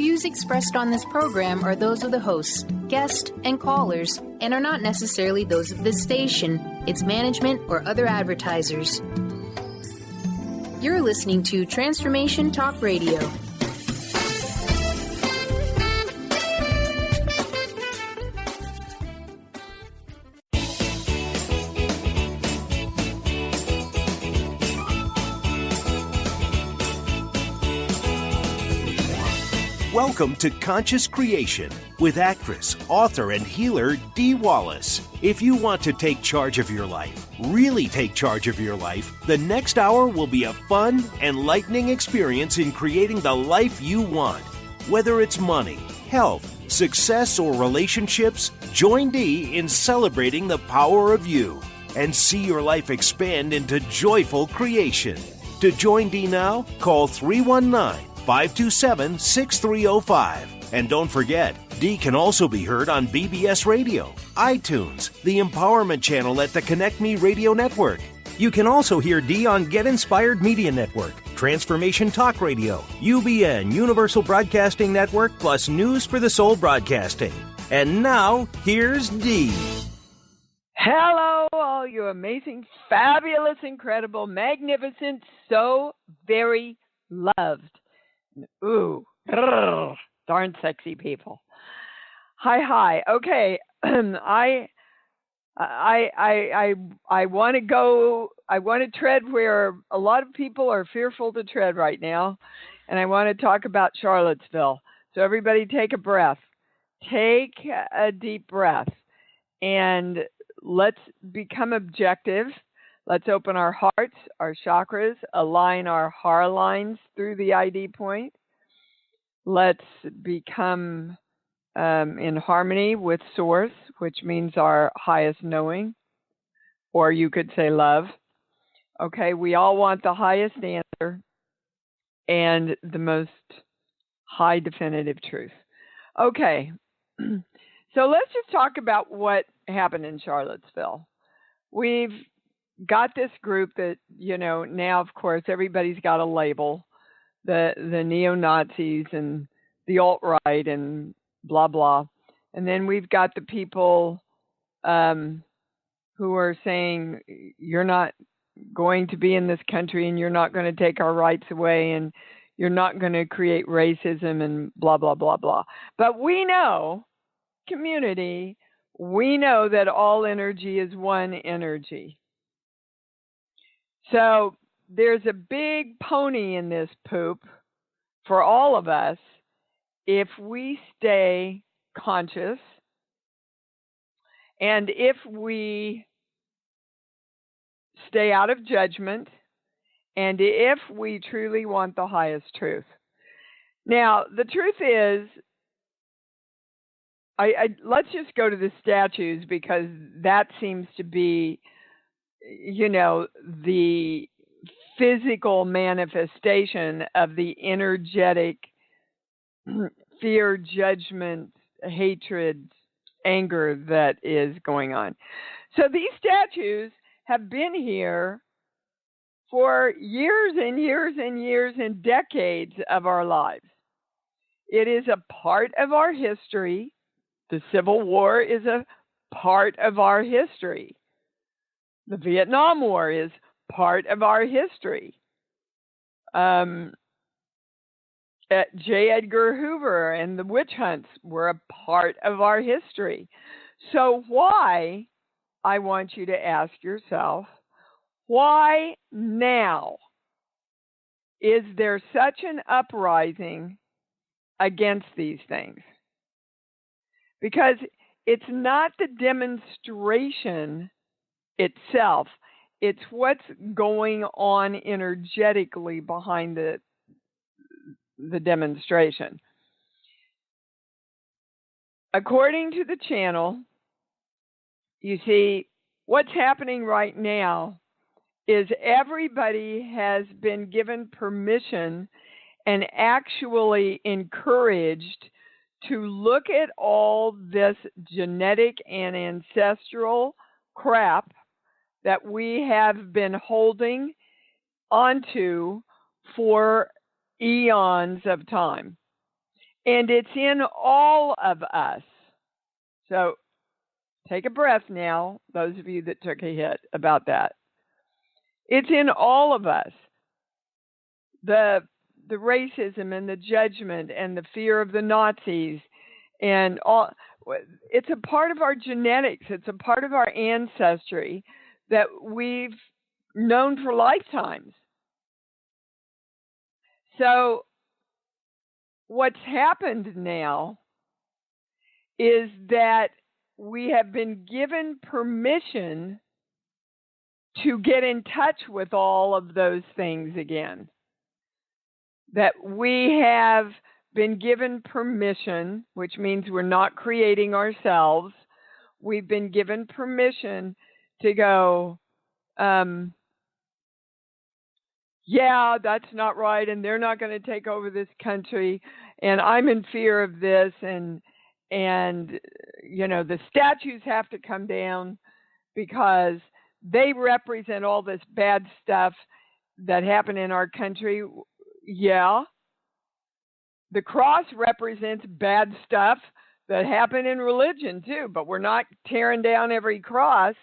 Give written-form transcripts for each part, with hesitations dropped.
views expressed on this program are those of the hosts, guests, and callers, and are not necessarily those of this station, its management, or other advertisers. You're listening to Transformation Talk Radio. Welcome to Conscious Creation with actress, author, and healer Dee Wallace. If you want to take charge of your life, really take charge of your life, the next hour will be a fun, enlightening experience in creating the life you want. Whether it's money, health, success, or relationships, join Dee in celebrating the power of you and see your life expand into joyful creation. To join Dee now, call 319-527-6305. And don't forget, Dee can also be heard on BBS Radio, iTunes, the Empowerment Channel at the Connect Me Radio Network. You can also hear Dee on Get Inspired Media Network, Transformation Talk Radio, UBN, Universal Broadcasting Network, plus News for the Soul Broadcasting. And now, here's Dee. Hello, all you amazing, fabulous, incredible, magnificent, so very loved. Ooh, darn sexy people. Hi. Okay, I want to go. I want to tread where a lot of people are fearful to tread right now, and I want to talk about Charlottesville. So everybody, take a breath. Take a deep breath, and let's become objective. Let's open our hearts, our chakras, align our heart lines through the ID point. Let's become in harmony with Source, which means our highest knowing, or you could say love. Okay, we all want the highest answer and the most high definitive truth. Okay, so let's just talk about what happened in Charlottesville. We've got this group that, now, of course, everybody's got a label, the neo-Nazis and the alt-right and blah, blah. And then we've got the people who are saying, you're not going to be in this country and you're not going to take our rights away and you're not going to create racism and blah, blah, blah, blah. But we know, community, we know that all energy is one energy. So there's a big pony in this poop for all of us if we stay conscious and if we stay out of judgment and if we truly want the highest truth. Now, the truth is, let's just go to the statues because that seems to be the physical manifestation of the energetic fear, judgment, hatred, anger that is going on. So these statues have been here for years and years and years and decades of our lives. It is a part of our history. The Civil War is a part of our history. The Vietnam War is part of our history. J. Edgar Hoover and the witch hunts were a part of our history. So why, I want you to ask yourself, why now is there such an uprising against these things? Because it's not the demonstration itself, it's what's going on energetically behind the demonstration. According to the channel, you see, what's happening right now is everybody has been given permission and actually encouraged to look at all this genetic and ancestral crap that we have been holding onto for eons of time. And it's in all of us. So take a breath now, those of you that took a hit about that. It's in all of us. The racism and the judgment and the fear of the Nazis and all, it's a part of our genetics. It's a part of our ancestry that we've known for lifetimes. So what's happened now is that we have been given permission to get in touch with all of those things again. That we have been given permission, which means we're not creating ourselves. We've been given permission to go, yeah, that's not right, and they're not going to take over this country, and I'm in fear of this, and you know, the statues have to come down because they represent all this bad stuff that happened in our country. Yeah. The cross represents bad stuff that happened in religion too, but we're not tearing down every cross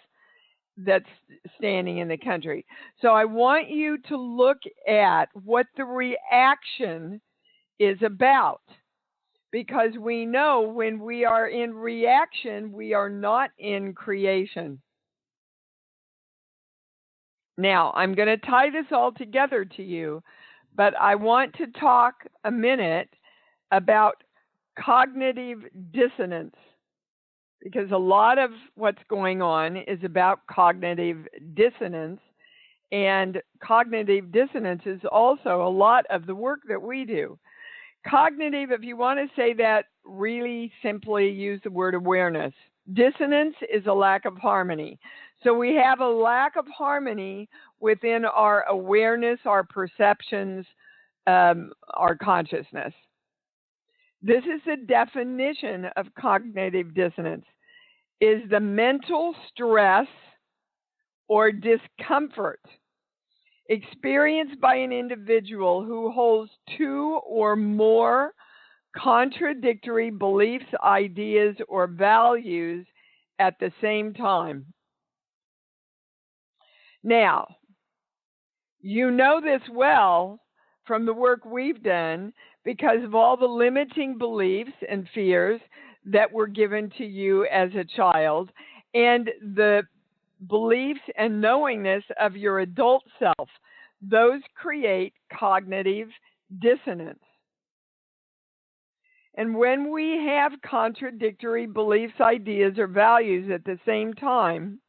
that's standing in the country. So I want you to look at what the reaction is about, because we know when we are in reaction, we are not in creation. Now, I'm going to tie this all together to you, but I want to talk a minute about cognitive dissonance, because a lot of what's going on is about cognitive dissonance, and cognitive dissonance is also a lot of the work that we do. Cognitive, if you want to say that really simply, use the word awareness. Dissonance is a lack of harmony. So we have a lack of harmony within our awareness, our perceptions, our consciousness. This is the definition of cognitive dissonance, is the mental stress or discomfort experienced by an individual who holds two or more contradictory beliefs, ideas, or values at the same time. Now, you know this well from the work we've done because of all the limiting beliefs and fears that were given to you as a child and the beliefs and knowingness of your adult self. Those create cognitive dissonance. And when we have contradictory beliefs, ideas, or values at the same time,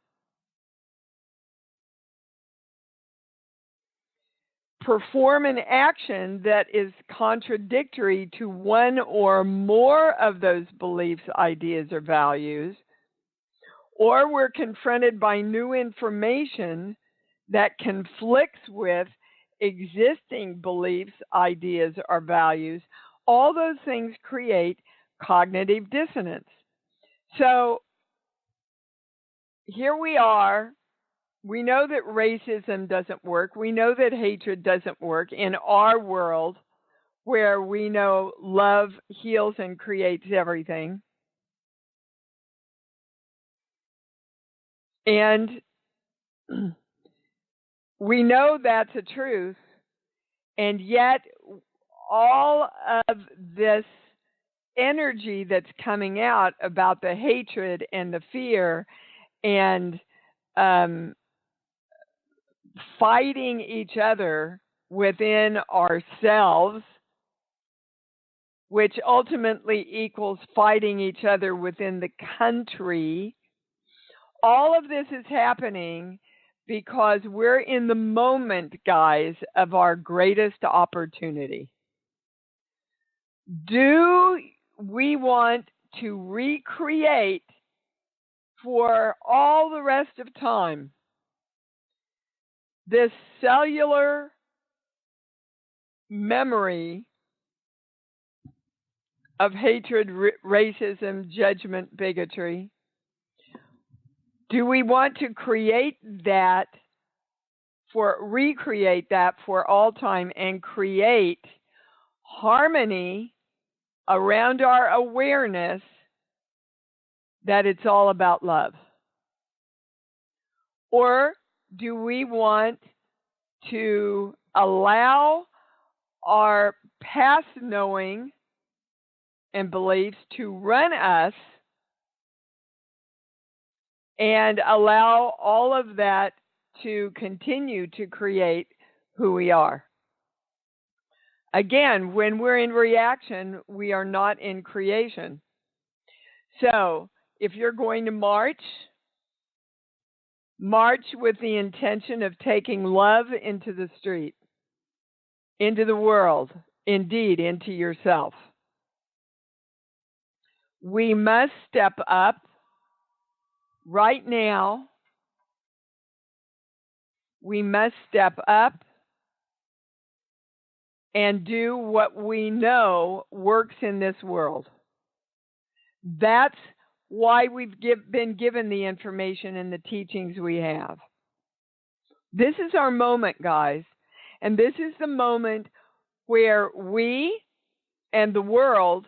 perform an action that is contradictory to one or more of those beliefs, ideas, or values, or we're confronted by new information that conflicts with existing beliefs, ideas, or values, all those things create cognitive dissonance. So here we are. We know that racism doesn't work. We know that hatred doesn't work in our world where we know love heals and creates everything. And we know that's a truth. And yet all of this energy that's coming out about the hatred and the fear and fighting each other within ourselves, which ultimately equals fighting each other within the country. All of this is happening because we're in the moment, guys, of our greatest opportunity. Do we want to recreate for all the rest of time this cellular memory of hatred, racism, judgment, bigotry? Do we want to recreate that for all time and create harmony around our awareness that it's all about love? Or do we want to allow our past knowing and beliefs to run us and allow all of that to continue to create who we are? Again, when we're in reaction, we are not in creation. So, if you're going to march with the intention of taking love into the street, into the world, indeed, into yourself. We must step up right now. We must step up and do what we know works in this world. That's why we've been given the information and the teachings we have. This is our moment, guys, and this is the moment where we and the world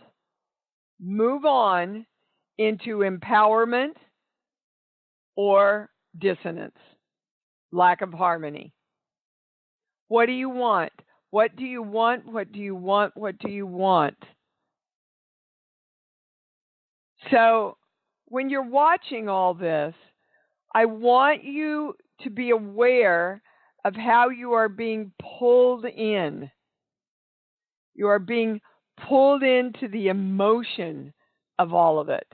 move on into empowerment or dissonance, lack of harmony. What do you want? What do you want? What do you want? What do you want? So, when you're watching all this, I want you to be aware of how you are being pulled in. You are being pulled into the emotion of all of it.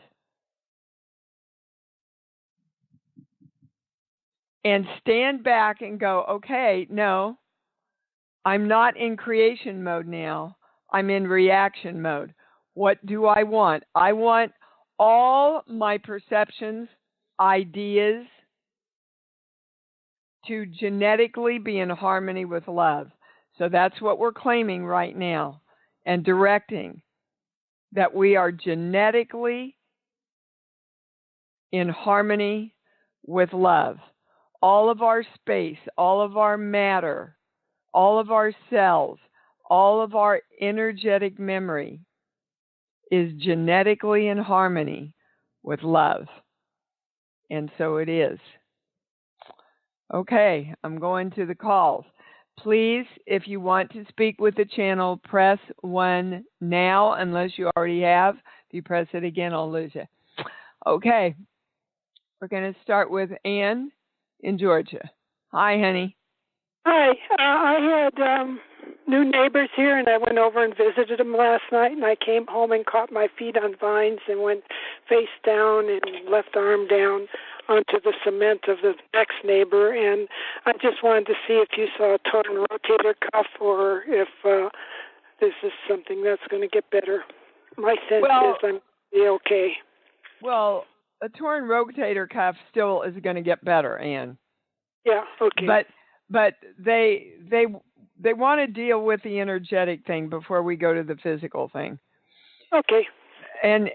And stand back and go, okay, no, I'm not in creation mode now. I'm in reaction mode. What do I want? I want all my perceptions, ideas, to genetically be in harmony with love. So that's what we're claiming right now and directing, that we are genetically in harmony with love. All of our space, all of our matter, all of our cells, all of our energetic memory is genetically in harmony with love. And so it is. Okay, I'm going to the calls. Please, if you want to speak with the channel, press 1 now, unless you already have. If you press it again, I'll lose you. Okay, we're going to start with Ann in Georgia. Hi, honey. Hi. I had new neighbors here, and I went over and visited them last night, and I came home and caught my feet on vines and went face down and left arm down onto the cement of the next neighbor, and I just wanted to see if you saw a torn rotator cuff or if this is something that's going to get better. My sense is I'm going to be okay. Well, a torn rotator cuff still is going to get better, Ann. Yeah, okay. But they want to deal with the energetic thing before we go to the physical thing. Okay. And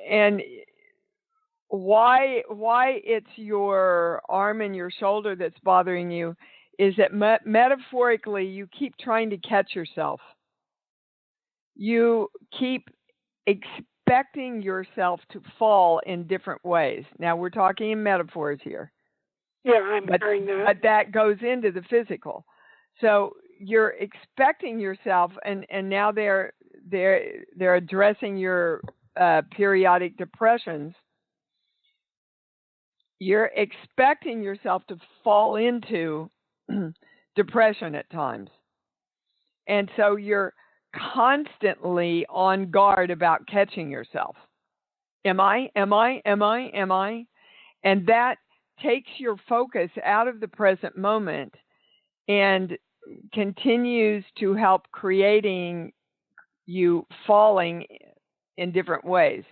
why it's your arm and your shoulder that's bothering you is that metaphorically you keep trying to catch yourself. You keep expecting yourself to fall in different ways. Now we're talking in metaphors here. Yeah, I'm hearing that. But that goes into the physical. So you're expecting yourself, and now they're addressing your periodic depressions. You're expecting yourself to fall into depression at times. And so you're constantly on guard about catching yourself. Am I? And that takes your focus out of the present moment and continues to help creating you falling in different ways,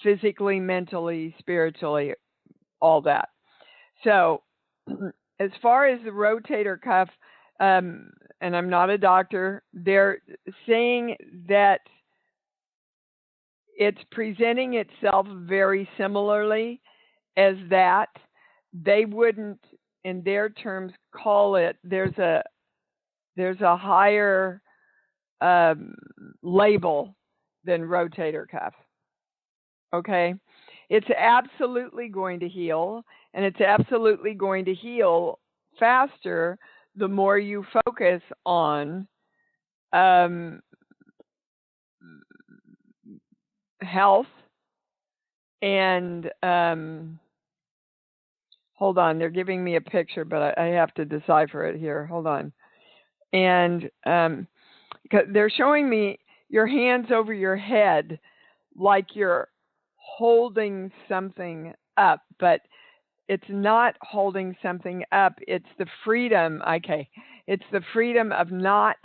physically, mentally, spiritually, all that. So as far as the rotator cuff, and I'm not a doctor, they're saying that it's presenting itself very similarly as that. They wouldn't, in their terms, call it, there's a higher label than rotator cuff. Okay? It's absolutely going to heal, and it's absolutely going to heal faster the more you focus on health and hold on, they're giving me a picture, but I have to decipher it here. Hold on. And they're showing me your hands over your head like you're holding something up, but it's not holding something up. It's the freedom. Okay. It's the freedom of not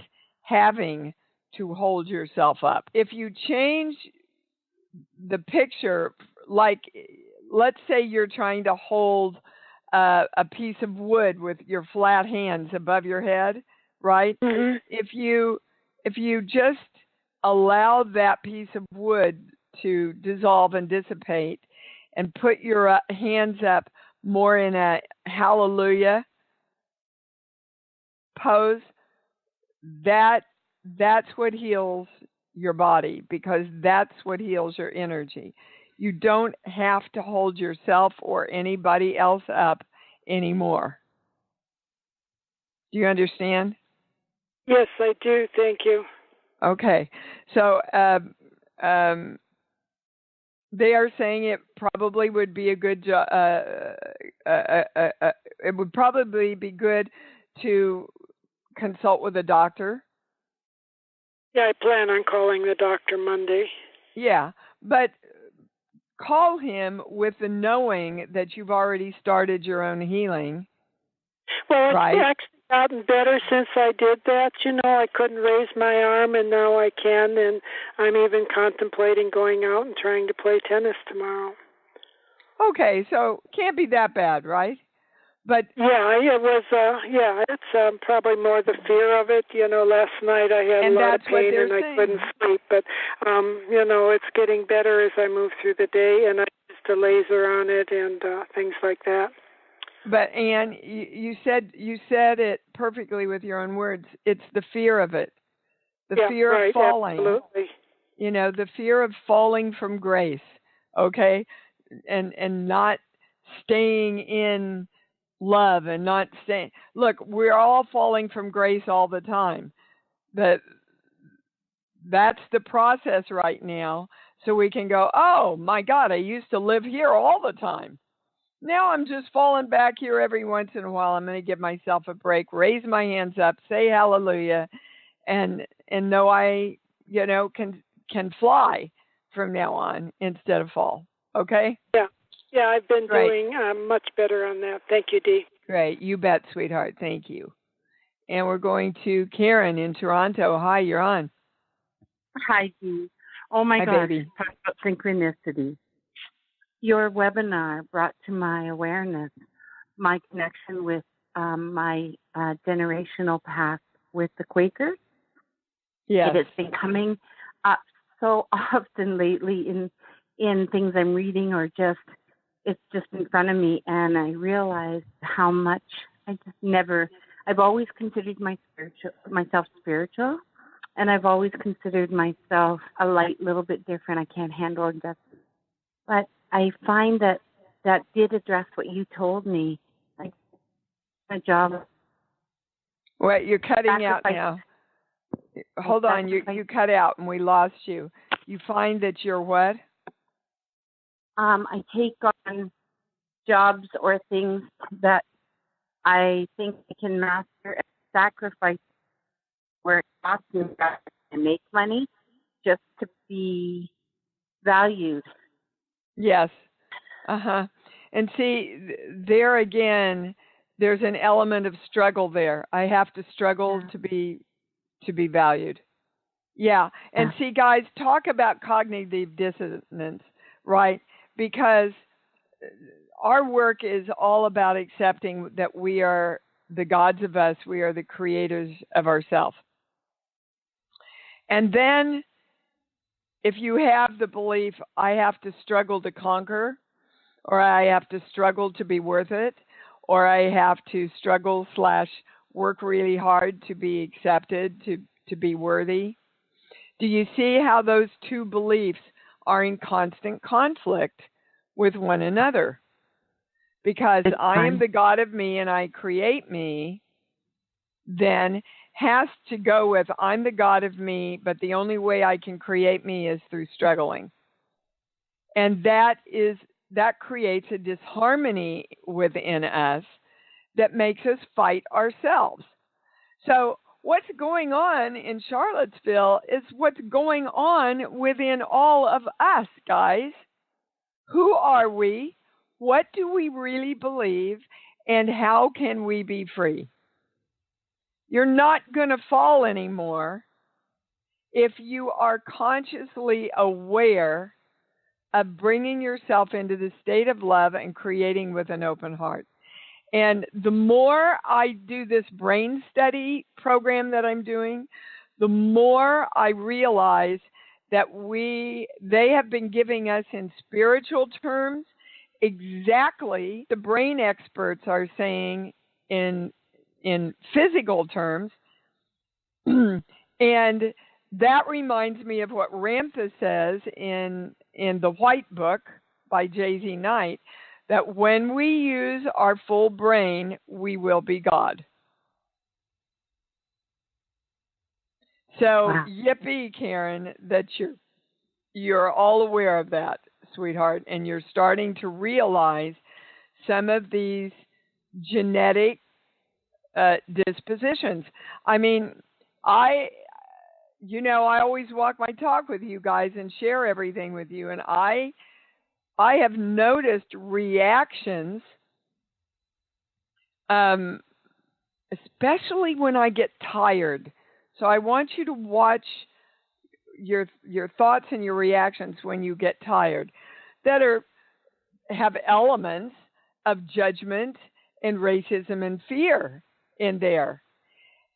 having to hold yourself up. If you change the picture, like let's say you're trying to hold a piece of wood with your flat hands above your head, right? Mm-hmm. If you just allow that piece of wood to dissolve and dissipate and put your hands up more in a hallelujah pose, that's what heals your body, because that's what heals your energy. You don't have to hold yourself or anybody else up anymore. Do you understand? Yes, I do. Thank you. Okay. So they are saying it probably would be a good it would probably be good to consult with a doctor. Yeah, I plan on calling the doctor Monday. Yeah, but call him with the knowing that you've already started your own healing. Well, it's right? actually gotten better since I did that. You know, I couldn't raise my arm, and now I can, and I'm even contemplating going out and trying to play tennis tomorrow. Okay, so can't be that bad, right? But yeah, it was. It's probably more the fear of it. You know, last night I had a lot of pain and I couldn't sleep. But you know, it's getting better as I move through the day, and I used a laser on it and things like that. But Anne, you said it perfectly with your own words. It's the fear of it, the fear of falling. Absolutely. You know, the fear of falling from grace. Okay, and not staying in love and not staying. Look, we're all falling from grace all the time. That's the process right now. So we can go, oh my God, I used to live here all the time. Now I'm just falling back here every once in a while. I'm going to give myself a break, raise my hands up, say hallelujah, and know I, can fly from now on instead of fall. Okay? Yeah, I've been doing much better on that. Thank you, Dee. Great. You bet, sweetheart. Thank you. And we're going to Karen in Toronto. Hi, you're on. Hi, Dee. Oh, my God. Baby. Talk about synchronicity. Your webinar brought to my awareness my connection with my generational past with the Quakers. Yes. It has been coming up so often lately in things I'm reading, or it's just in front of me, and I realized how much I've always considered myself spiritual, and I've always considered myself a light little bit different. I can't handle injustice. But I find that did address what you told me, like a job. Well, you're cutting out now. Hold on, you cut out and we lost you. You find that you're what? I take on jobs or things that I think I can master and sacrifice where it costs me to make money just to be valued. Yes. Uh-huh. And see, there again, there's an element of struggle there. I have to struggle to be valued. Yeah. And see, guys, talk about cognitive dissonance, right? Because our work is all about accepting that we are the gods of us. We are the creators of ourselves. And then if you have the belief, I have to struggle to conquer, or I have to struggle to be worth it, or I have to struggle / work really hard to be accepted, to be worthy, Do you see how those two beliefs are in constant conflict with one another? Because I am the God of me and I create me, then has to go with I'm the God of me, but the only way I can create me is through struggling. And that creates a disharmony within us that makes us fight ourselves. So what's going on in Charlottesville is what's going on within all of us, guys. Who are we? What do we really believe? And how can we be free? You're not going to fall anymore if you are consciously aware of bringing yourself into the state of love and creating with an open heart. And the more I do this brain study program that I'm doing, the more I realize that they have been giving us in spiritual terms exactly the brain experts are saying in physical terms. And that reminds me of what Ramtha says in the White Book by J.Z. Knight, that when we use our full brain, we will be God. So, wow. Yippee, Karen, that you're all aware of that, sweetheart, and you're starting to realize some of these genetic dispositions. I mean, I always walk my talk with you guys and share everything with you, and I have noticed reactions, especially when I get tired. So I want you to watch your thoughts and your reactions when you get tired that have elements of judgment and racism and fear in there.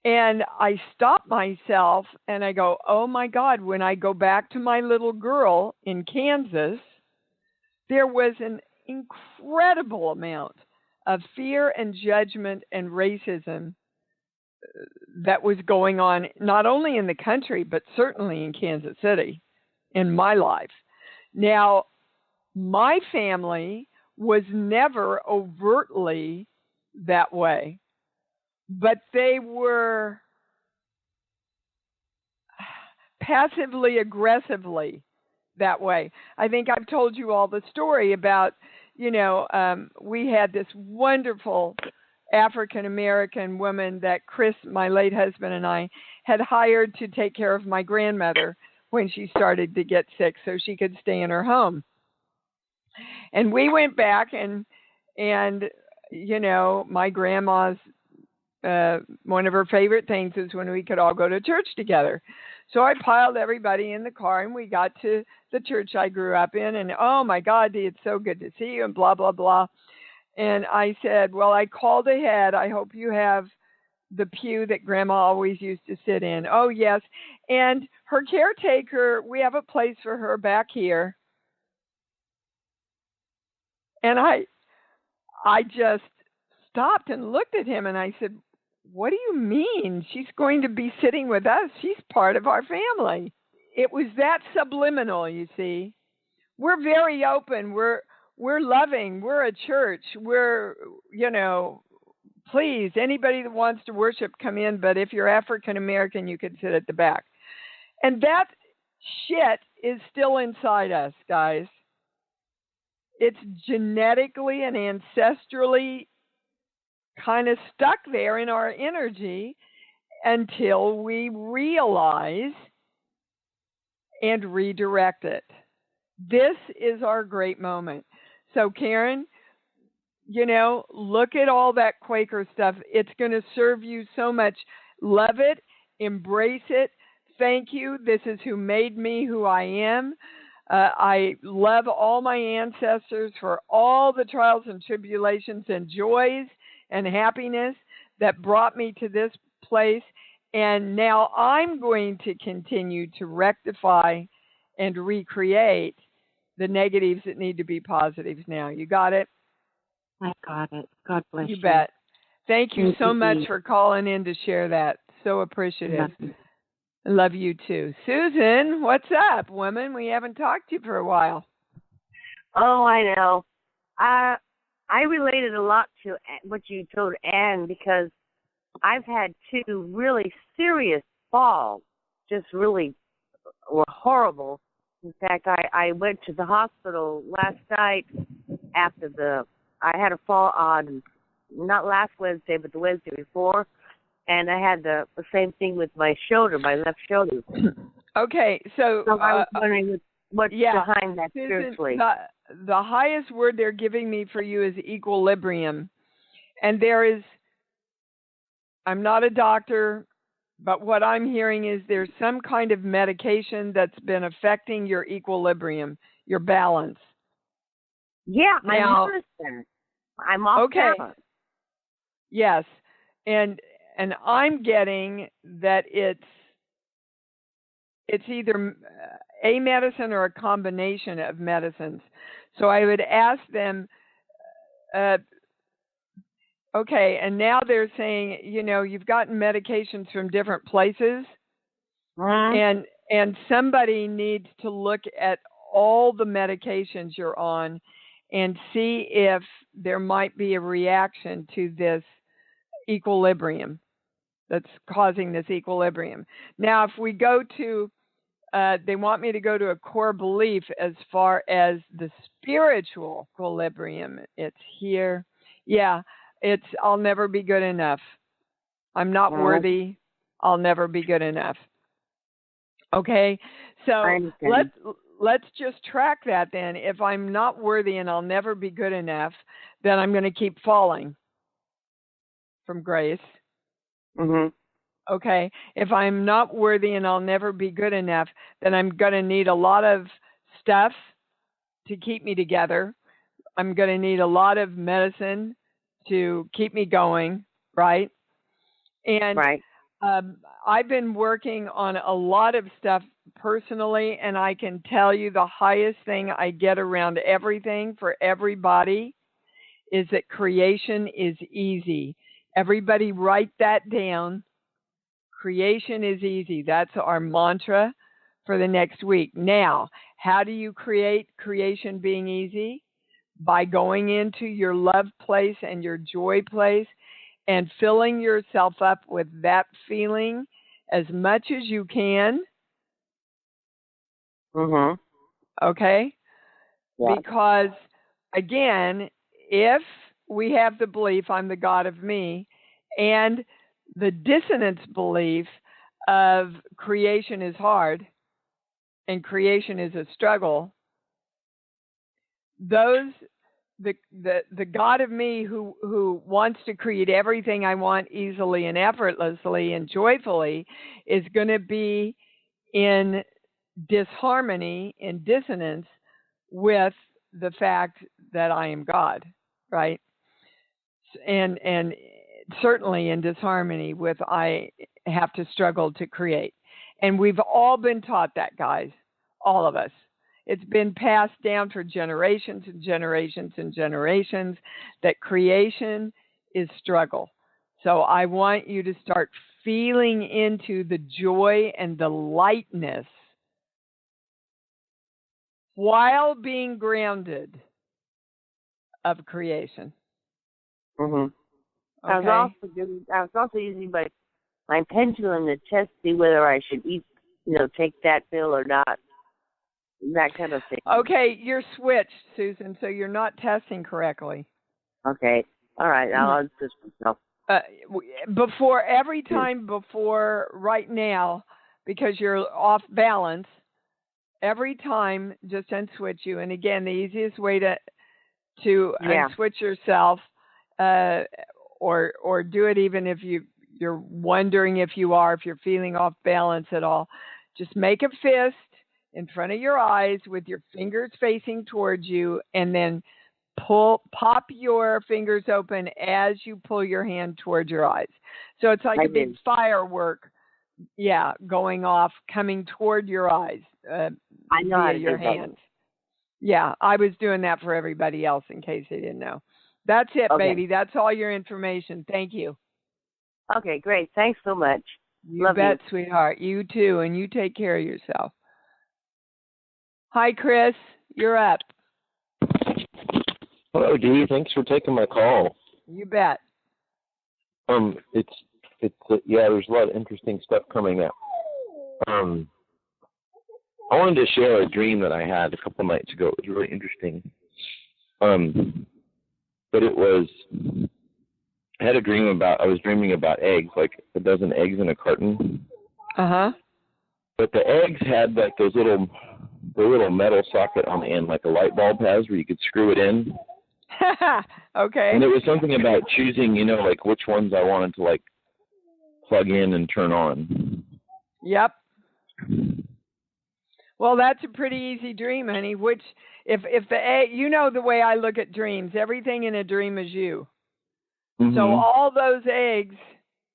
And I stop myself and I go, oh my God, when I go back to my little girl in Kansas, there was an incredible amount of fear and judgment and racism that was going on, not only in the country, but certainly in Kansas City, in my life. Now, my family was never overtly that way, but they were passively aggressively that way. I think I've told you all the story about, we had this wonderful African-American woman that Chris, my late husband, and I had hired to take care of my grandmother when she started to get sick so she could stay in her home. And we went back and my grandma's, one of her favorite things is when we could all go to church together. So I piled everybody in the car and we got to the church I grew up in, and oh my God, it's so good to see you and blah, blah, blah. And I said, well, I called ahead. I hope you have the pew that Grandma always used to sit in. Oh, yes. And her caretaker, we have a place for her back here. And I just stopped and looked at him and I said, what do you mean? She's going to be sitting with us. She's part of our family. It was that subliminal, you see. We're very open. We're loving. We're a church. We're, please, anybody that wants to worship, come in. But if you're African American, you can sit at the back. And that shit is still inside us, guys. It's genetically and ancestrally kind of stuck there in our energy until we realize and redirect it. This is our great moment. So, Karen, look at all that Quaker stuff. It's going to serve you so much. Love it. Embrace it. Thank you. This is who made me who I am. I love all my ancestors for all the trials and tribulations and joys and happiness that brought me to this place. And now I'm going to continue to rectify and recreate the negatives that need to be positives now. You got it? I got it. God bless you. You bet. Thank you so much for calling in to share that. So appreciative. I love you too. Susan, what's up, woman? We haven't talked to you for a while. Oh, I know. I related a lot to what you told Anne because I've had 2 really serious falls, just really were horrible. In fact, I went to the hospital last night after I had a fall on, not last Wednesday, but the Wednesday before, and I had the same thing with my shoulder, my left shoulder. Okay, so I was wondering what's behind that Susan, spiritually. The highest word they're giving me for you is equilibrium. And I'm not a doctor, but what I'm hearing is there's some kind of medication that's been affecting your equilibrium, your balance. Yeah, now, I noticed that. I'm off balance. Yes, and I'm getting that it's either a medicine or a combination of medicines. So I would ask them, okay, and now they're saying, you've gotten medications from different places, and somebody needs to look at all the medications you're on and see if there might be a reaction to this equilibrium that's causing this equilibrium. Now, if we go to, they want me to go to a core belief as far as the spiritual equilibrium. It's here. Yeah, it's I'll never be good enough. I'm not worthy. I'll never be good enough. Okay, so let's just track that then. If I'm not worthy and I'll never be good enough, then I'm going to keep falling from grace. Okay, if I'm not worthy and I'll never be good enough, then I'm going to need a lot of stuff to keep me together. I'm going to need a lot of medicine to keep me going, right? And I've been working on a lot of stuff personally, and I can tell you the highest thing I get around everything for everybody is that creation is easy. Everybody write that down. Creation is easy. That's our mantra for the next week. Now, how do you create creation being easy? By going into your love place and your joy place and filling yourself up with that feeling as much as you can. Okay? Yeah. Because, again, if we have the belief I'm the God of me and the dissonance belief of creation is hard and creation is a struggle, the God of me who wants to create everything I want easily and effortlessly and joyfully is going to be in disharmony, in dissonance with the fact that I am God, right? And certainly in disharmony with I have to struggle to create. And we've all been taught that, guys, all of us. It's been passed down for generations and generations and generations that creation is struggle. So I want you to start feeling into the joy and the lightness while being grounded of creation. Okay. I was also using my pendulum to test see whether I should take that pill or not. That kind of thing. Okay, you're switched, Susan, so you're not testing correctly. Okay. All right. I'll assist myself. Before right now, because you're off balance, every time just unswitch you. And again, the easiest way to unswitch yourself, or do it even if you're wondering if you're feeling off balance at all, just make a fist in front of your eyes with your fingers facing towards you, and then pop your fingers open as you pull your hand towards your eyes. So it's like a big firework, going off, coming toward your eyes. I know how to your hands. Yeah, I was doing that for everybody else in case they didn't know. That's it, baby. That's all your information. Thank you. Okay, great. Thanks so much. You Love bet, you. sweetheart. You too, and you take care of yourself. Hi, Chris. You're up. Hello, Dee. Thanks for taking my call. You bet. It's yeah. There's a lot of interesting stuff coming up. I wanted to share a dream that I had a couple nights ago. It was really interesting. But it was, I had a dream about, I was dreaming about eggs, like a dozen eggs in a carton. Uh-huh. But the eggs had like the little metal socket on the end, like a light bulb has, where you could screw it in. Okay. And it was something about choosing, like which ones I wanted to like plug in and turn on. Yep. Well, that's a pretty easy dream, honey. Which, if the egg, the way I look at dreams, everything in a dream is you. Mm-hmm. So all those eggs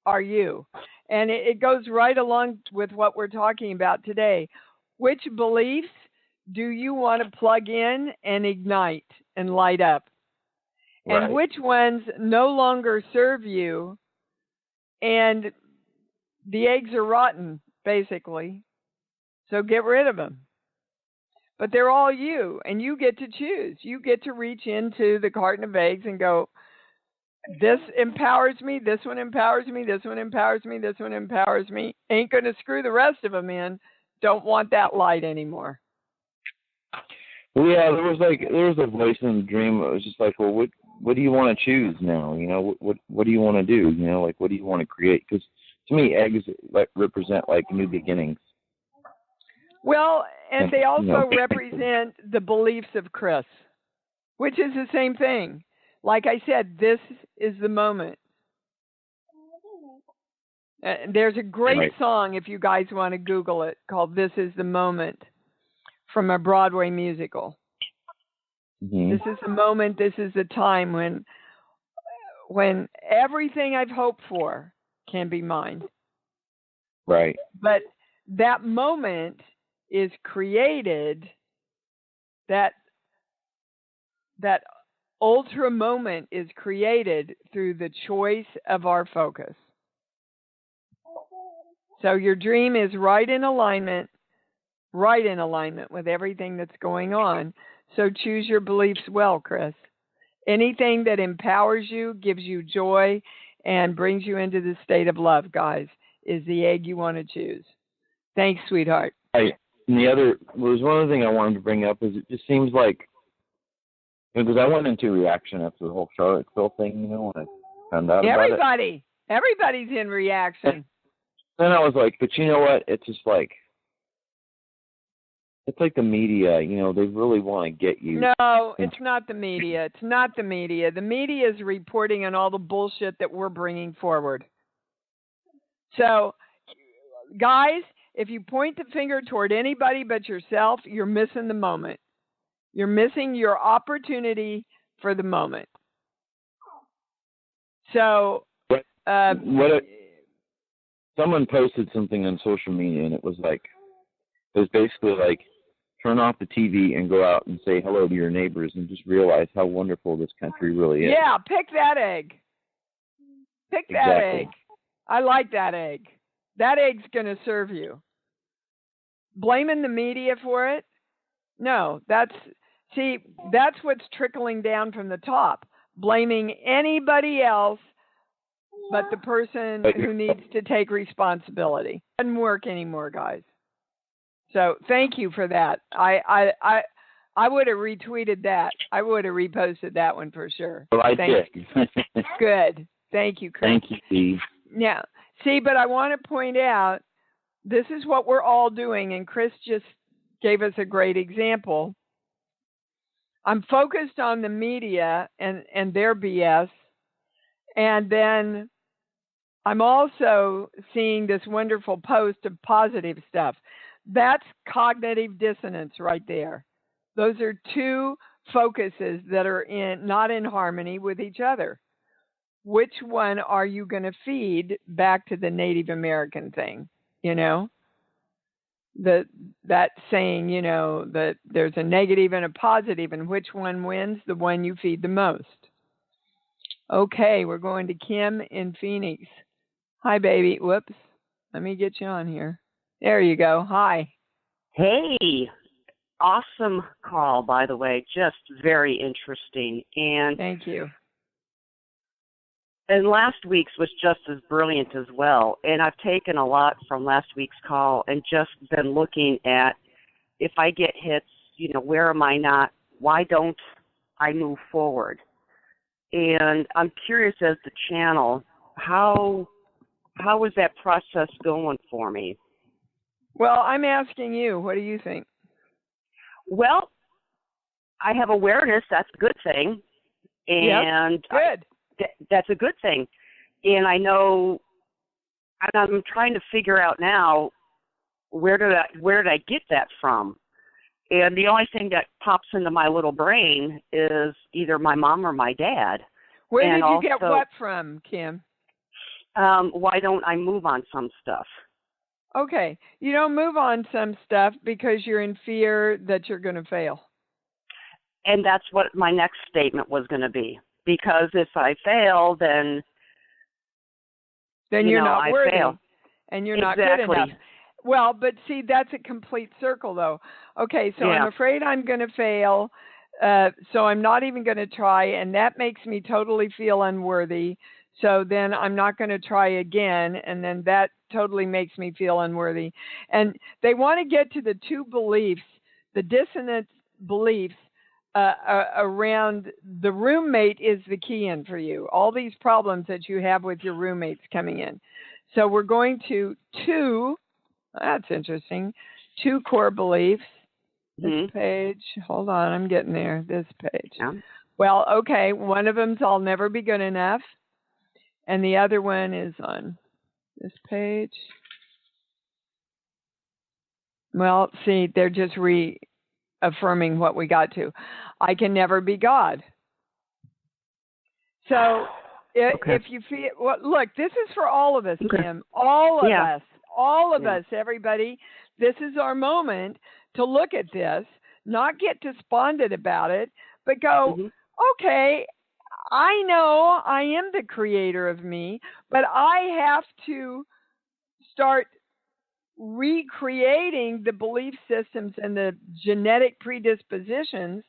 are you. And it goes right along with what we're talking about today. Which beliefs do you want to plug in and ignite and light up? Right. And which ones no longer serve you, and the eggs are rotten, basically. So get rid of them. But they're all you, and you get to choose. You get to reach into the carton of eggs and go, this empowers me, this one empowers me, this one empowers me, this one empowers me. Ain't going to screw the rest of them in. Don't want that light anymore. Well, yeah, there was a voice in the dream that was just like, well, what do you want to choose now? What do you want to do? Like, what do you want to create? Because to me, eggs represent like new beginnings. Well, and they also represent the beliefs of Chris, which is the same thing. Like I said, this is the moment. There's a great song, if you guys want to Google it, called This Is the Moment, from a Broadway musical. Mm-hmm. This is the moment, this is the time when everything I've hoped for can be mine. Right. But that moment is created, that ultra moment is created through the choice of our focus. So your dream is right in alignment with everything that's going on. So choose your beliefs well, Chris. Anything that empowers you, gives you joy, and brings you into the state of love, guys, is the egg you want to choose. Thanks, sweetheart. Right. And the other was one other thing I wanted to bring up is it just seems like, because I went into reaction after the whole Charlottesville thing, when I found out about it. Everybody's in reaction. Then I was like, but you know what? It's just like, it's like the media, they really want to get you. No, it's not the media. It's not the media. The media is reporting on all the bullshit that we're bringing forward. So, guys, if you point the finger toward anybody but yourself, you're missing the moment. You're missing your opportunity for the moment. So, someone posted something on social media, and it was basically like, turn off the TV and go out and say hello to your neighbors and just realize how wonderful this country really is. Yeah, pick that egg. Pick that egg. I like that egg. That egg's going to serve you. Blaming the media for it? No, that's what's trickling down from the top. Blaming anybody else but the person who needs to take responsibility. It doesn't work anymore, guys. So thank you for that. I would have retweeted that. I would have reposted that one for sure. Well, I did. Good. Thank you, Chris. Thank you, Steve. Yeah. See, but I want to point out, this is what we're all doing, and Chris just gave us a great example. I'm focused on the media and their BS, and then I'm also seeing this wonderful post of positive stuff. That's cognitive dissonance right there. Those are two focuses that are not in harmony with each other. Which one are you going to feed back to the Native American thing? That saying, that there's a negative and a positive, and which one wins? The one you feed the most. Okay, we're going to Kim in Phoenix. Hi, baby. Whoops. Let me get you on here. There you go. Hi. Hey, awesome call, by the way. Just very interesting. Thank you. And last week's was just as brilliant as well. And I've taken a lot from last week's call and just been looking at if I get hits, where am I not? Why don't I move forward? And I'm curious as the channel, how is that process going for me? Well, I'm asking you, what do you think? Well, I have awareness. That's a good thing. And yep. Good. That's a good thing. And I know, and I'm trying to figure out now, where did I get that from? And the only thing that pops into my little brain is either my mom or my dad. Where did you get what from, Kim? Why don't I move on some stuff? Okay. You don't move on some stuff because you're in fear that you're going to fail. And that's what my next statement was going to be. Because if I fail, then you're not worthy. Fail. And you're not good enough. Well, but see, that's a complete circle, though. Okay, so I'm afraid I'm going to fail, so I'm not even going to try, and that makes me totally feel unworthy. So then I'm not going to try again, and then that totally makes me feel unworthy. And they want to get to the two beliefs, the dissonant beliefs around the roommate is the key in for you. All these problems that you have with your roommates coming in. So we're going to that's interesting, 2 core beliefs. This page, hold on, I'm getting there, this page. Yeah. Well, okay, one of them's I'll never be good enough. And the other one is on this page. Well, see, they're just reaffirming what we got to. I can never be God. So if you feel, well, look, this is for all of us, Kim. All of us. All of us, everybody. This is our moment to look at this, not get despondent about it, but go, okay, I know I am the creator of me, but I have to start recreating the belief systems and the genetic predispositions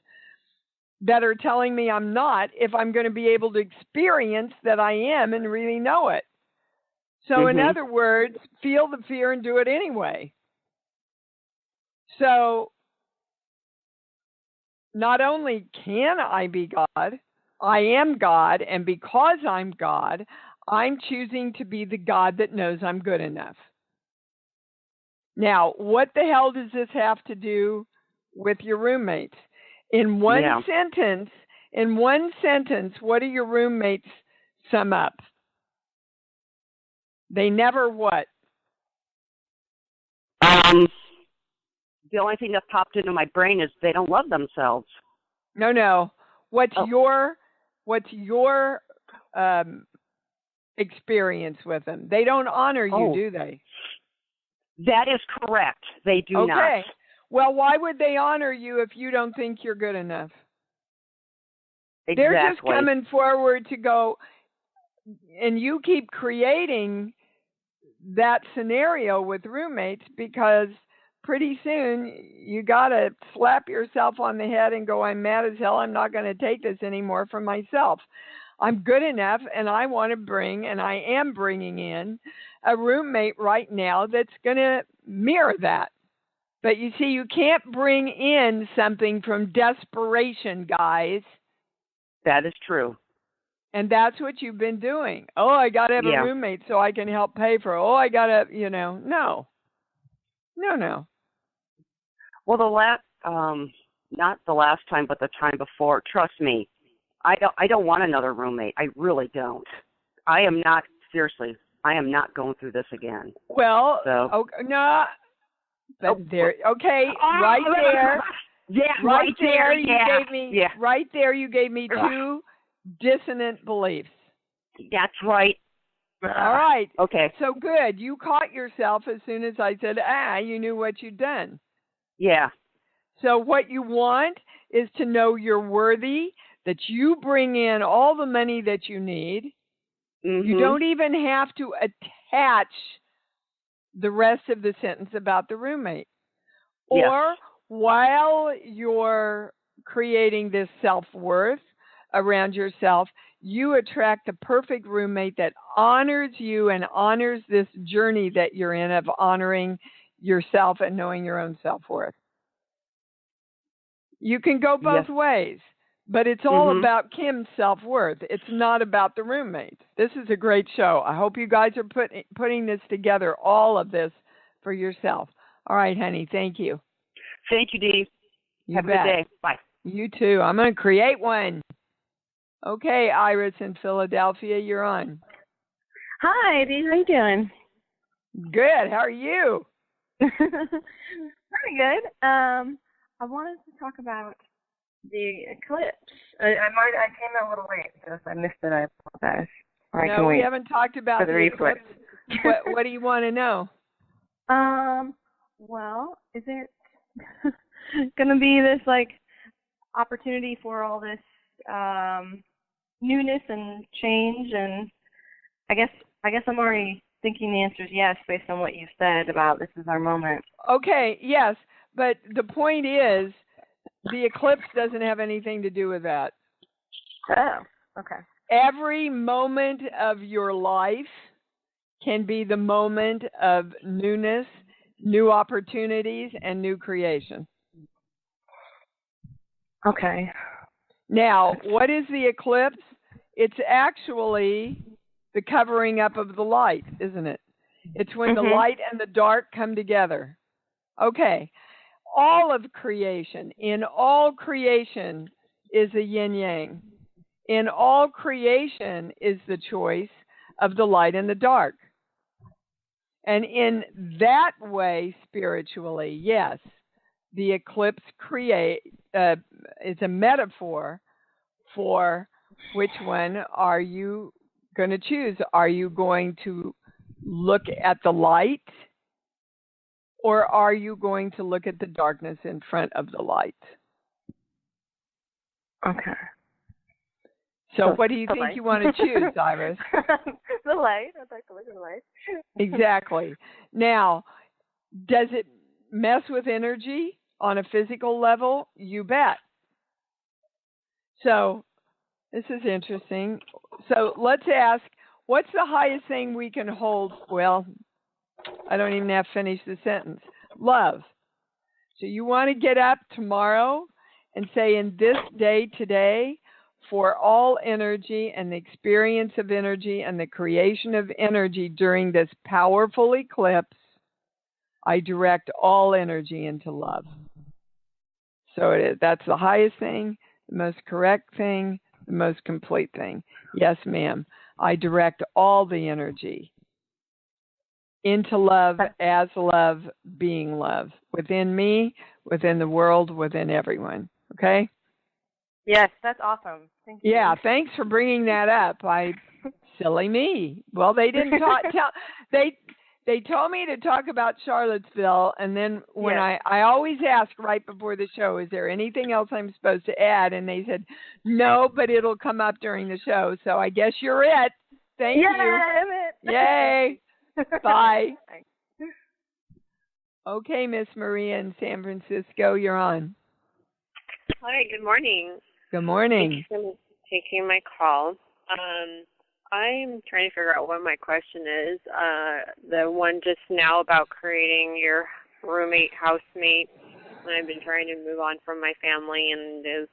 that are telling me I'm not, if I'm going to be able to experience that I am and really know it. So in other words, feel the fear and do it anyway. So not only can I be God, I am God, and because I'm God, I'm choosing to be the God that knows I'm good enough. Now, what the hell does this have to do with your roommates? In one sentence, what do your roommates sum up? They never what? The only thing that popped into my brain is they don't love themselves. No. What's your experience with them? They don't honor you, do they? That is correct. They do not. Okay. Well, why would they honor you if you don't think you're good enough? Exactly. They're just coming forward to go, and you keep creating that scenario with roommates because pretty soon you got to slap yourself on the head and go, I'm mad as hell. I'm not going to take this anymore for myself. I'm good enough, and I want to bring, and I am bringing in a roommate right now that's going to mirror that. But you see, you can't bring in something from desperation, guys. That is true. And that's what you've been doing. Oh, I got to have a roommate so I can help pay for it. Oh, I got to, no. Well, not the last time, but the time before, trust me, I don't want another roommate. I really don't. I am not going through this again. Well, so. No. But there, okay, right there. Yeah, right there. You gave me. Yeah. Right there, you gave me 2 dissonant beliefs. That's right. All right. Okay. So good. You caught yourself as soon as I said, you knew what you'd done. Yeah. So what you want is to know you're worthy, that you bring in all the money that you need. You don't even have to attach the rest of the sentence about the roommate. Yes. Or while you're creating this self-worth around yourself, you attract the perfect roommate that honors you and honors this journey that you're in of honoring yourself and knowing your own self-worth. You can go both ways, but it's all about Kim's self-worth. It's not about the roommate. This is a great show. I hope you guys are putting this together, all of this, for yourself. All right, honey, thank you. Thank you, Dee. Have a good day. Bye. You too. I'm going to create one. Okay, Iris in Philadelphia, you're on. Hi, Dee. How you doing? Good. How are you? Pretty good. I wanted to talk about the eclipse. I came in a little late, so if I missed it, I apologize. No, we haven't talked about the eclipse. What do you want to know? Well, is it going to be this opportunity for all this newness and change? And I guess I'm already thinking the answer is yes, based on what you said about this is our moment. Okay, yes, but the point is, the eclipse doesn't have anything to do with that. Oh, okay. Every moment of your life can be the moment of newness, new opportunities, and new creation. Okay. Now, what is the eclipse? It's actually the covering up of the light, isn't it? It's when the light and the dark come together. Okay. All of creation, in all creation is a yin-yang. In all creation is the choice of the light and the dark. And in that way, spiritually, yes, the eclipse is a metaphor for which one are you going to choose. Are you going to look at the light, or are you going to look at the darkness in front of the light? Okay. So what do you think you want to choose, Iris? The light. I'd like to look at the light. Exactly. Now, does it mess with energy on a physical level? You bet. So this is interesting. So let's ask, what's the highest thing we can hold? Well, I don't even have to finish the sentence. Love. So you want to get up tomorrow and say, in this day today, for all energy and the experience of energy and the creation of energy during this powerful eclipse, I direct all energy into love. So that's the highest thing, the most correct thing, the most complete thing. Yes, ma'am. I direct all the energy into love, as love, being love, within me, within the world, within everyone. Okay? Yes, that's awesome. Thank you. Yeah, thanks for bringing that up. Silly me. Well, they didn't they told me to talk about Charlottesville, and then when I always ask right before the show, is there anything else I'm supposed to add? And they said, no, but it'll come up during the show. So I guess you're it. Thank you. I'm it. Yay. Bye. Okay, Miss Maria in San Francisco, you're on. Hi, good morning. Good morning. Thank you for taking my call. I'm trying to figure out what my question is. The one just now about creating your roommate, housemate. I've been trying to move on from my family and the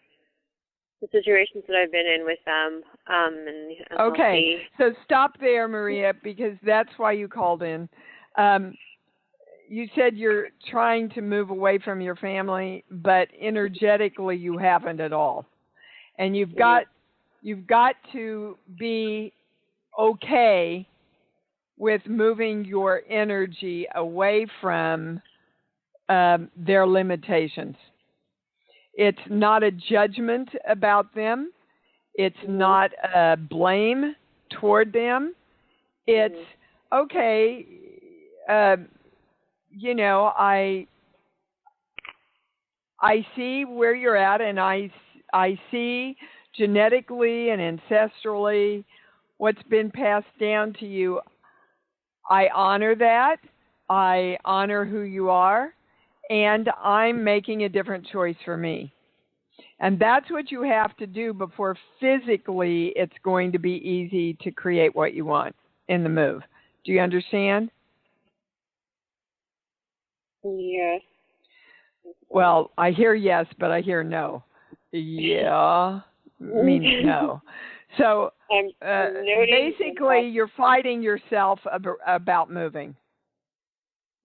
situations that I've been in with them. And okay, so stop there, Maria, because that's why you called in. You said you're trying to move away from your family, but energetically you haven't at all. And you've got to be okay with moving your energy away from their limitations. It's not a judgment about them. It's not a blame toward them. It's okay. I see where you're at, and I see genetically and ancestrally what's been passed down to you. I honor that. I honor who you are, and I'm making a different choice for me. And that's what you have to do before physically it's going to be easy to create what you want in the move. Do you understand? Yes. Well, I hear yes, but I hear no. Yeah means no. So basically, you're fighting yourself about moving.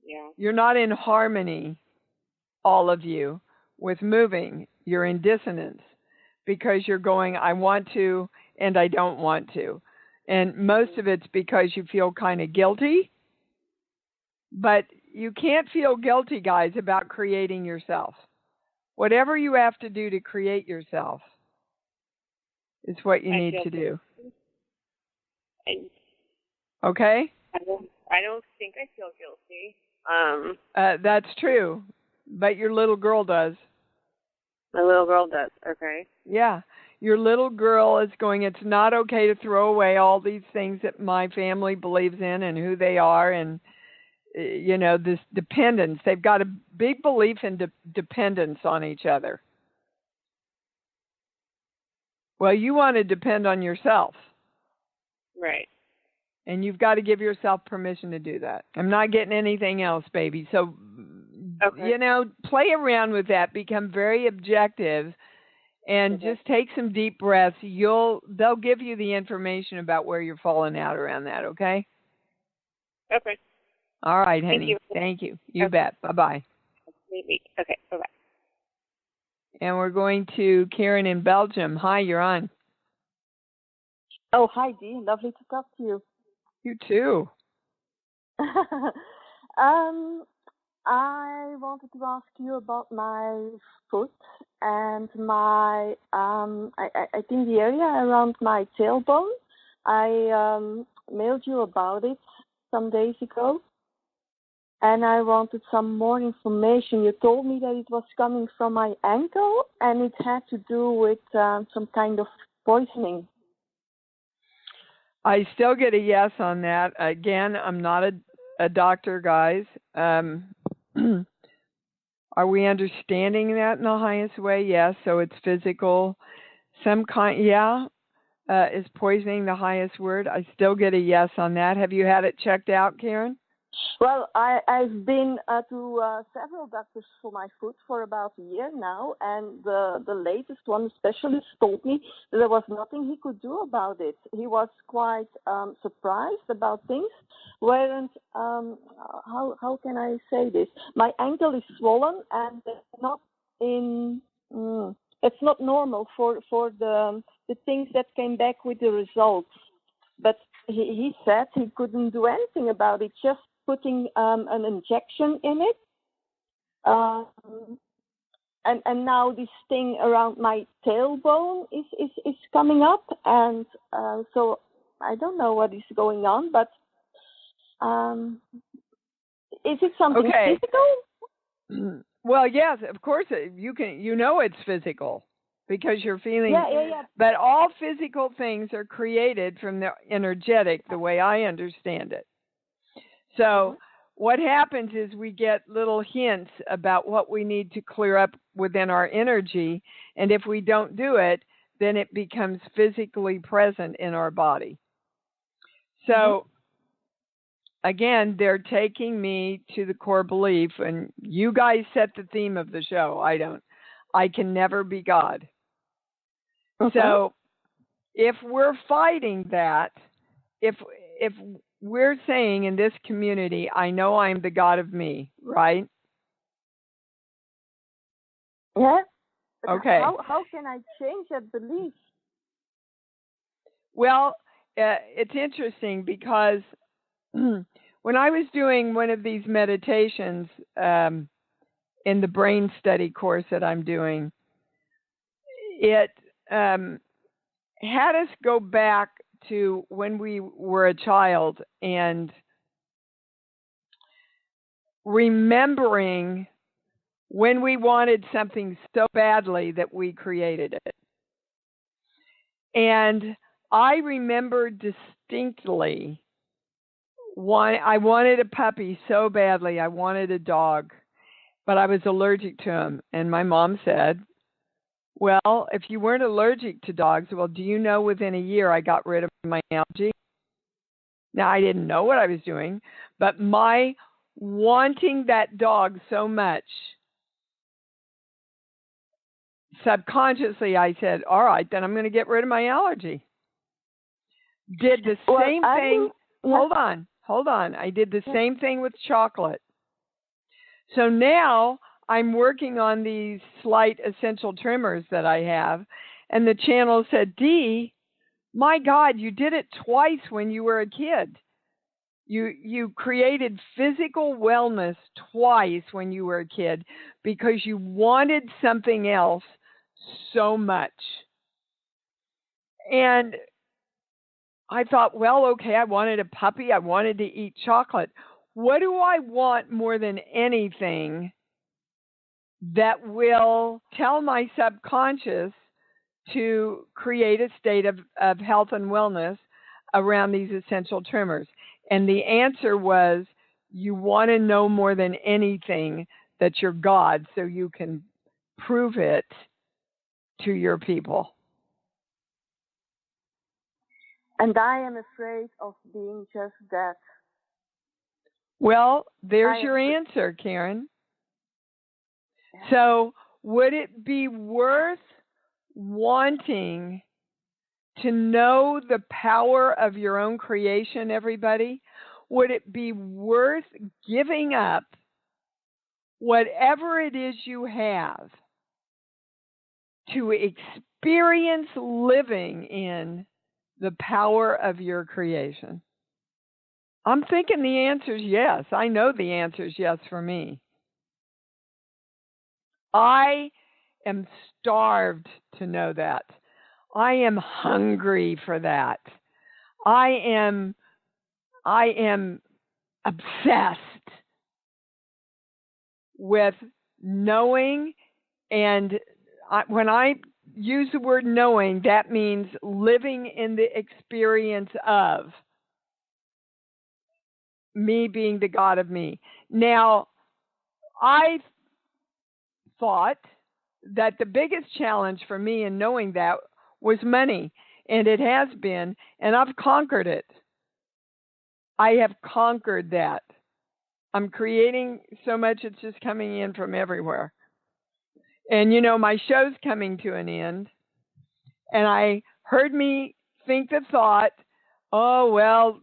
Yeah. You're not in harmony, all of you, with moving. You're in dissonance because you're going, I want to, and I don't want to. And most of it's because you feel kind of guilty. But you can't feel guilty, guys, about creating yourself. Whatever you have to do to create yourself is what you need to do. Okay? I don't think I feel guilty. That's true, but your little girl does. My little girl does. Okay. Yeah. Your little girl is going, it's not okay to throw away all these things that my family believes in and who they are and, you know, this dependence. They've got a big belief in dependence on each other. Well, you want to depend on yourself. Right. And you've got to give yourself permission to do that. I'm not getting anything else, baby. So, you know, play around with that. Become very objective and just take some deep breaths. They'll give you the information about where you're falling out around that, okay? Okay. All right, honey. Thank you. You bet. Bye-bye. Maybe. Okay, bye-bye. And we're going to Karen in Belgium. Hi, you're on. Oh, hi, Dee. Lovely to talk to you. You too. I wanted to ask you about my foot and my, I think the area around my tailbone. I mailed you about it some days ago, and I wanted some more information. You told me that it was coming from my ankle, and it had to do with some kind of poisoning. I still get a yes on that. Again, I'm not a doctor, guys. Are we understanding that in the highest way? Yes. So it's physical. Some kind, yeah. Is poisoning the highest word? I still get a yes on that. Have you had it checked out, Karen? Well, I've been to several doctors for my foot for about a year now, and the latest one, specialist, told me that there was nothing he could do about it. He was quite surprised about things. Weren't how can I say this? My ankle is swollen, and it's not in. It's not normal for the things that came back with the results. But he said he couldn't do anything about it, just putting an injection in it. And now this thing around my tailbone is coming up. And so I don't know what is going on, but is it something physical? Well, yes, of course. You know it's physical because you're feeling. Yeah. But all physical things are created from the energetic, the way I understand it. So what happens is we get little hints about what we need to clear up within our energy, and if we don't do it, then it becomes physically present in our body. So. Again, they're taking me to the core belief, and you guys set the theme of the show. I don't. I can never be God. So if we're fighting that, if we're saying in this community, I know I'm the God of me, right? Yeah. Okay. How can I change that belief? Well, it's interesting because when I was doing one of these meditations in the brain study course that I'm doing, it had us go back to when we were a child and remembering when we wanted something so badly that we created it. And I remember distinctly I wanted a puppy so badly. I wanted a dog, but I was allergic to him. And my mom said, well, if you weren't allergic to dogs, well, do you know within a year I got rid of my allergy? Now, I didn't know what I was doing, but my wanting that dog so much, subconsciously I said, all right, then I'm going to get rid of my allergy. Did the same thing. Hold on. I did the same thing with chocolate. So now I'm working on these slight essential trimmers that I have, and the channel said, Dee, my God, you did it twice when you were a kid. You created physical wellness twice when you were a kid because you wanted something else so much. And I thought, well, okay, I wanted a puppy. I wanted to eat chocolate. What do I want more than anything that will tell my subconscious to create a state of health and wellness around these essential trimmers? And the answer was, you want to know more than anything that you're God so you can prove it to your people. And I am afraid of being just that. Well, there's your answer, Karen. Yeah. So would it be worth wanting to know the power of your own creation, everybody? Would it be worth giving up whatever it is you have to experience living in the power of your creation? I'm thinking the answer is yes. I know the answer is yes for me. I am starved to know that. I am hungry for that. I am obsessed with knowing, and when I use the word knowing, that means living in the experience of me being the God of me. Now, I thought that the biggest challenge for me in knowing that was money, and it has been, and I've conquered it. I have conquered that. I'm creating so much, it's just coming in from everywhere. And, you know, my show's coming to an end, and I heard me think the thought, oh, well,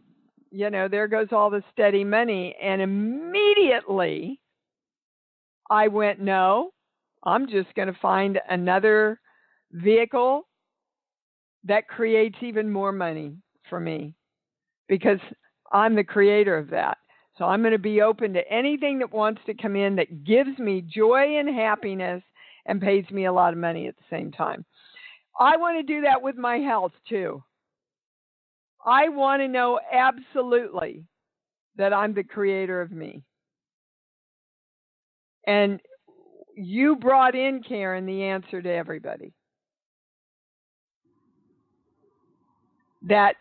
you know, there goes all the steady money. And immediately I went, no, I'm just going to find another vehicle that creates even more money for me because I'm the creator of that. So I'm going to be open to anything that wants to come in that gives me joy and happiness and pays me a lot of money at the same time. I want to do that with my health too. I want to know absolutely that I'm the creator of me. And you brought in, Karen, the answer to everybody. That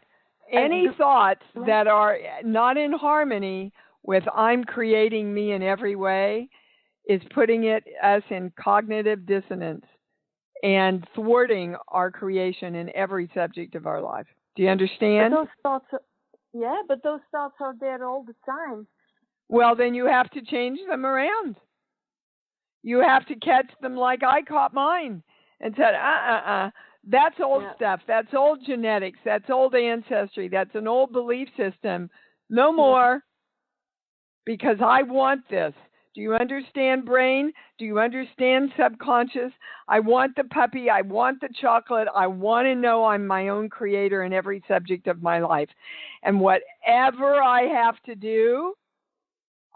any thoughts that are not in harmony with I'm creating me in every way is putting us in cognitive dissonance and thwarting our creation in every subject of our life. Do you understand? But those thoughts are there all the time. Well, then you have to change them around. You have to catch them like I caught mine and said, that's old stuff. That's old genetics. That's old ancestry. That's an old belief system. No more, because I want this. Do you understand, brain? Do you understand, subconscious? I want the puppy. I want the chocolate. I want to know I'm my own creator in every subject of my life. And whatever I have to do,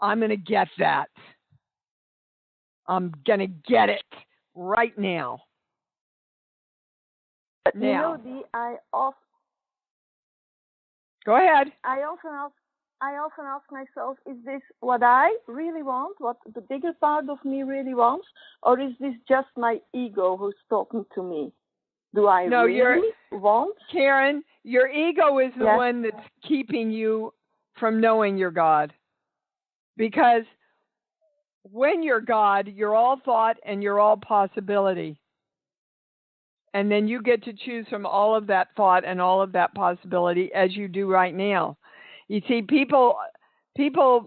I'm going to get that. I'm going to get it right now. But you know, Dee, go ahead. I often ask myself, is this what I really want, what the bigger part of me really wants, or is this just my ego who's talking to me? Do I really want? Karen, your ego is the one that's keeping you from knowing you're God. Because when you're God, you're all thought and you're all possibility. And then you get to choose from all of that thought and all of that possibility as you do right now. You see, people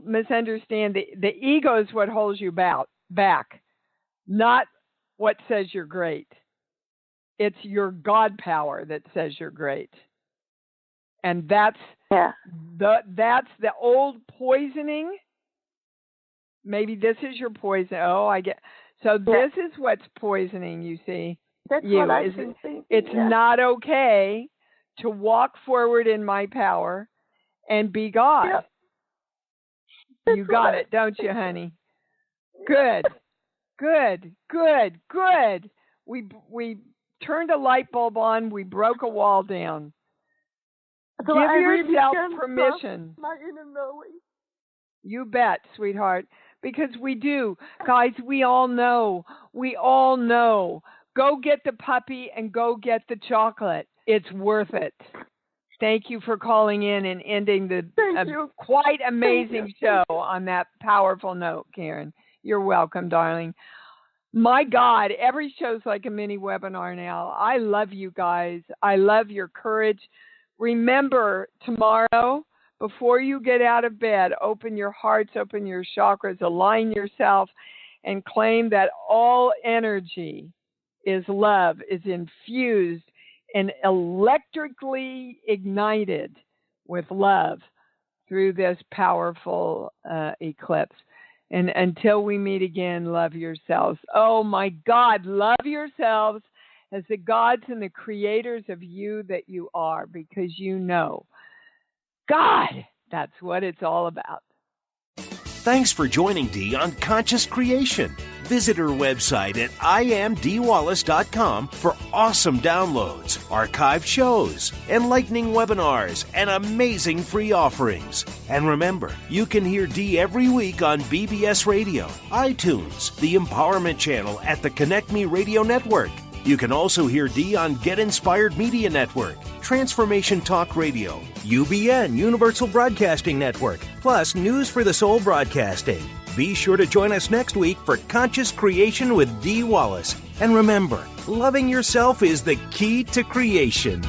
misunderstand the ego is what holds you back, not what says you're great. It's your God power that says you're great. And that's the old poisoning. Maybe this is your poison. Oh, I get. So this is what's poisoning, you see. That's what I've been thinking. It's not okay to walk forward in my power and be God. Yeah. You got it, don't you, honey? Good. We turned a light bulb on. We broke a wall down. So Give I yourself really permission. My inner knowing. You bet, sweetheart. Because we do. Guys, we all know. Go get the puppy and go get the chocolate. It's worth it. Thank you for calling in and ending the quite amazing show on that powerful note, Karen. You're welcome, darling. My God, every show's like a mini webinar now. I love you guys. I love your courage. Remember, tomorrow, before you get out of bed, open your hearts, open your chakras, align yourself, and claim that all energy is love, is infused and electrically ignited with love through this powerful eclipse. And until we meet again, love yourselves. Oh my God, love yourselves as the gods and the creators of you that you are, because you know, God, that's what it's all about. Thanks for joining Dee on Conscious Creation. Visit her website at imdwallace.com for awesome downloads, archived shows, enlightening webinars, and amazing free offerings. And remember, you can hear Dee every week on BBS Radio, iTunes, the Empowerment Channel at the Connect Me Radio Network. You can also hear Dee on Get Inspired Media Network, Transformation Talk Radio, UBN, Universal Broadcasting Network, plus News for the Soul Broadcasting. Be sure to join us next week for Conscious Creation with Dee Wallace. And remember, loving yourself is the key to creation.